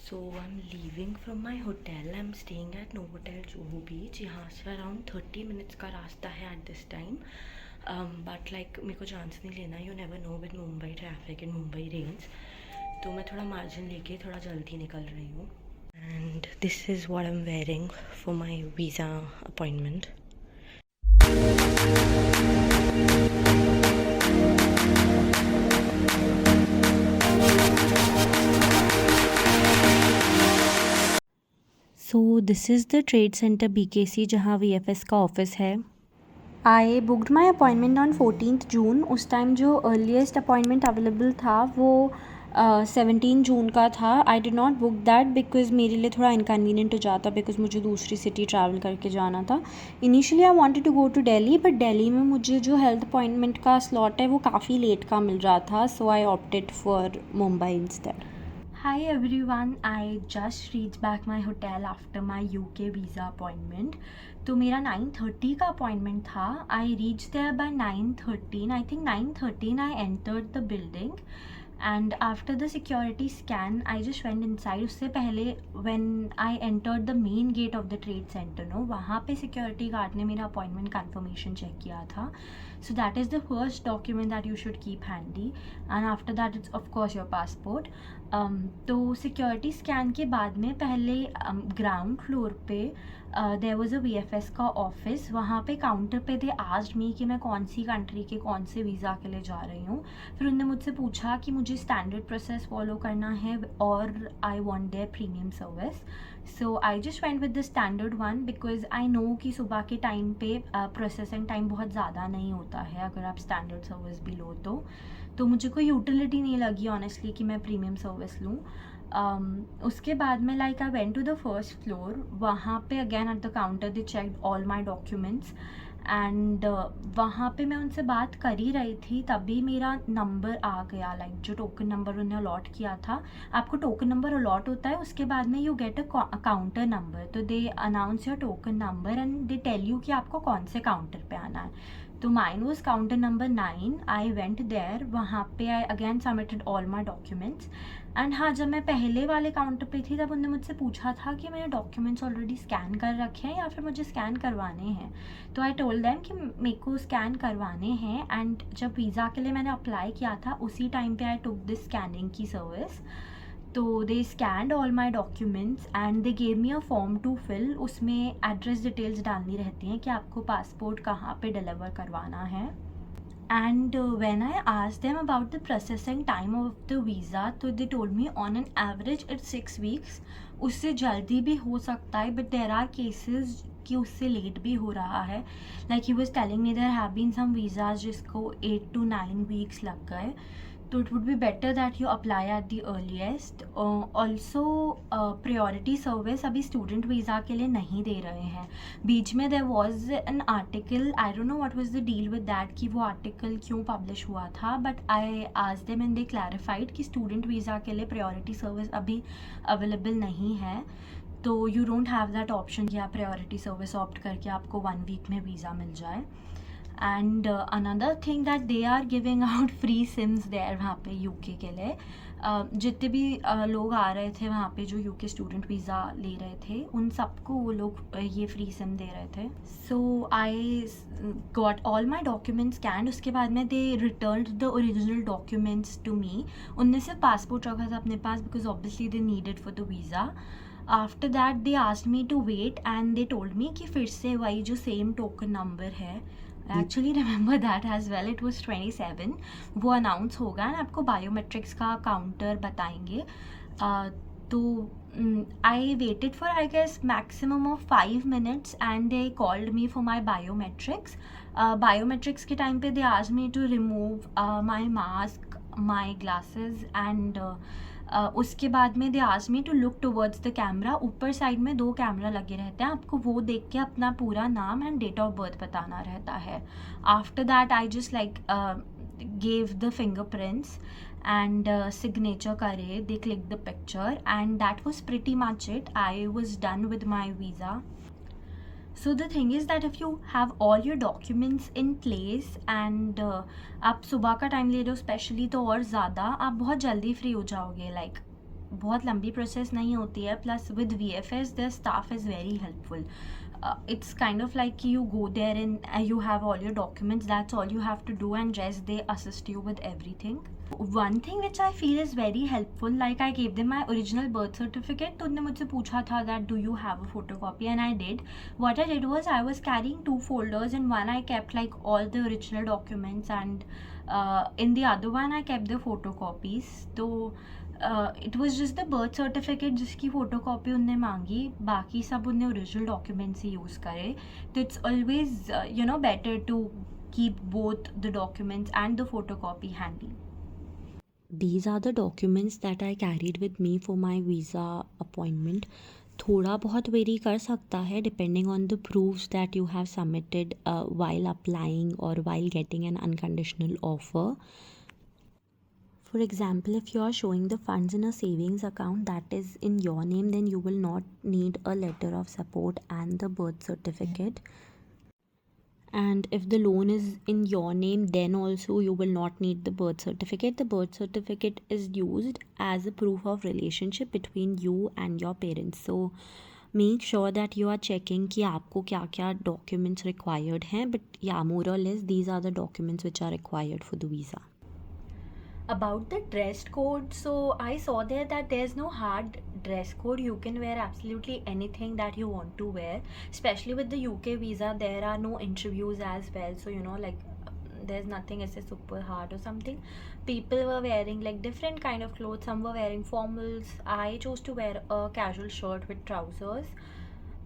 So I'm leaving from my hotel. I'm staying at Novotel Juhu Beach. यहाँ से around 30 minutes का रास्ता है at this time. But like मेरे को चांस नहीं लेना. You never know with Mumbai traffic and Mumbai range. तो मैं थोड़ा मार्जिन लेके थोड़ा जल्दी निकल रही हूँ. And this is what I am wearing for my visa appointment. So this is the trade centre BKC जहाँ VFS का ऑफिस है. I booked my appointment on 14th June. उस टाइम जो अर्लीस्ट अपॉइंटमेंट अवेलेबल था वो 17 जून का था. I did not book that because मेरे लिए थोड़ा इनकन्वीनियंट हो जाता बिकॉज मुझे दूसरी सिटी ट्रैवल करके जाना था. Initially I wanted to go to Delhi but Delhi में मुझे जो हेल्थ अपॉइंटमेंट का स्लॉट है वो काफ़ी लेट का मिल रहा था. So I opted for Mumbai instead. Hi everyone, I just reached back my hotel after my UK visa appointment. तो मेरा 9:30 का अपॉइंटमेंट था. I reach there by 9:13. I think 9:13 I entered the building and after the security scan I just went inside. उससे पहले when I entered the main gate of the trade centre वहाँ पे security guard ने मेरा appointment conformation check किया था. So that is the first document that you should keep handy, and after that it's of course your passport. तो security scan के बाद में पहले ग्राउंड फ्लोर पे देयर वाज अ VFS का ऑफिस. वहाँ पे काउंटर पे दे आस्क्ड मी कि मैं कौन सी कंट्री के कौन से वीज़ा के लिए जा रही हूँ. फिर उन्होंने मुझसे पूछा कि मुझे स्टैंडर्ड प्रोसेस फॉलो करना है और I want their premium service. So I just went with the standard one because I know कि सुबह के टाइम पे प्रोसेसिंग टाइम बहुत ज़्यादा नहीं होता है अगर आप स्टैंडर्ड सर्विस भी लो तो मुझे कोई यूटिलिटी नहीं लगी ऑनेस्टली कि मैं प्रीमियम सर्विस लूँ. उसके बाद में like I went to the first floor. वहाँ पे again at the counter they checked all my documents and वहाँ पे मैं उनसे बात कर ही रही थी तभी मेरा नंबर आ गया. लाइक जो टोकन नंबर उन्हें अलॉट किया था. आपको टोकन नंबर अलॉट होता है उसके बाद में you get a counter number. तो they announce your token number and they tell you कि आपको कौन से काउंटर पे आना है. तो mine was counter number 9. I went there. वहाँ पे I again submitted all my documents and हाँ जब मैं पहले वाले काउंटर पे थी तब उन्होंने मुझसे पूछा था कि मैंने डॉक्यूमेंट्स ऑलरेडी स्कैन कर रखे हैं या फिर मुझे स्कैन करवाने हैं. तो आई टोल्ड देम कि मेरे को स्कैन करवाने हैं. एंड जब वीज़ा के लिए मैंने अप्लाई किया था उसी टाइम पे आई टुक दिस स्कैनिंग की सर्विस. तो they scanned all my documents and they gave me a form to fill. उसमें एड्रेस डिटेल्स डालनी रहती हैं कि आपको पासपोर्ट कहाँ पे डिलीवर करवाना है. And when I asked them about the processing time of the visa, तो they told me on an average it's 6 weeks. उससे जल्दी भी हो सकता है but there are cases कि उससे लेट भी हो रहा है. Like he was telling me there have been some visas जिसको 8 to 9 weeks लग गए. तो it would be better that you apply at the earliest. Also priority service अभी स्टूडेंट वीज़ा के लिए नहीं दे रहे हैं. बीच में there was an article. I don't know what was the deal with that कि वो आर्टिकल क्यों पब्लिश हुआ था. But I asked them and they clarified कि स्टूडेंट वीज़ा के लिए प्रायोरिटी सर्विस अभी अवेलेबल नहीं है. तो you don't have that option कि आप प्रायोरिटी सर्विस ऑप्ट करके आपको 1 वीक में वीज़ा मिल जाए. And another thing that they are giving out free SIMs there वहाँ पे यूके के लिए. जितने भी लोग आ रहे थे वहाँ पे जो यूके स्टूडेंट वीज़ा ले रहे थे उन सबको वो लोग ये फ्री सिम दे रहे थे. So I got all my documents scanned. उसके बाद में they returned the original documents to me. उनने सिर्फ पासपोर्ट रखा था अपने पास because obviously they needed for the visa. After that they asked me to wait and they told me कि फिर से वही जो सेम टोकन नंबर है. I actually remember that as well. It was 27. वो अनाउंस होगा एंड आपको biometrics का काउंटर बताएंगे. तो I waited for I guess maximum of 5 minutes and they called me for my biometrics. Biometrics के time पे they asked me to remove my mask, my glasses and उसके बाद में they asked me to look towards the camera. ऊपर side में 2 camera लगे रहते हैं. आपको वो देख के अपना पूरा नाम एंड डेट ऑफ बर्थ बताना रहता है. After that I just like gave the fingerprints and signature करे. They clicked the picture and that was pretty much it. I was done with my visa. So the thing is that if you have all your documents in place and आप सुबह का time ले रहे हो specially तो और ज़्यादा आप बहुत जल्दी फ्री हो जाओगे. लाइक बहुत लंबी प्रोसेस नहीं होती है. Plus with VFS the staff is very helpful. It's kind of like you go there and you have all your documents, that's all you have to do, and rest they assist you with everything. One thing which I feel is very helpful, like I gave them my original birth certificate, तो उन्होंने मुझसे पूछा था that do you have a photocopy, and I did. What I did was I was carrying 2 folders. In one I kept like all the original documents, and in the other one I kept the photocopies. तो it was just the birth certificate जिसकी photo copy उनने मांगी, बाकी सब उनने original documents ही use करे. तो it's always better to keep both the documents and the photo copy handy. These are the documents that I carried with me for my visa appointment. थोड़ा बहुत very कर सकता है depending on the proofs that you have submitted while applying or while getting an unconditional offer. For example, if you are showing the funds in a savings account that is in your name, then you will not need a letter of support and the birth certificate. And if the loan is in your name, then also you will not need the birth certificate. The birth certificate is used as a proof of relationship between you and your parents. So make sure that you are checking कि आपको क्या क्या documents required हैं. But yeah, more or less these are the documents which are required for the visa. About the dress code, so I saw there that there's no hard dress code. You can wear absolutely anything that you want to wear, especially with the UK visa. There are no interviews as well, so like there's nothing as a super hard or something. People were wearing like different kind of clothes. Some were wearing formals. I chose to wear a casual shirt with trousers,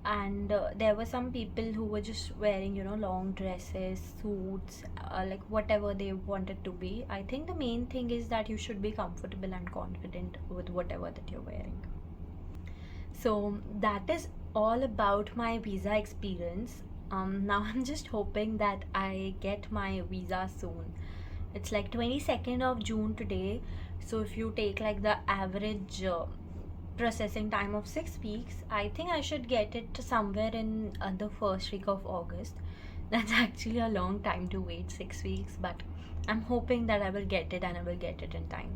and there were some people who were just wearing long dresses, suits, like whatever they wanted to be. I think the main thing is that you should be comfortable and confident with whatever that you're wearing. So that is all about my visa experience. Now I'm just hoping that I get my visa soon. It's like 22nd of June today, so if you take like the average processing time of 6 weeks, I think I should get it somewhere in the first week of August. That's actually a long time to wait, 6 weeks, but I'm hoping that I will get it and I will get it in time.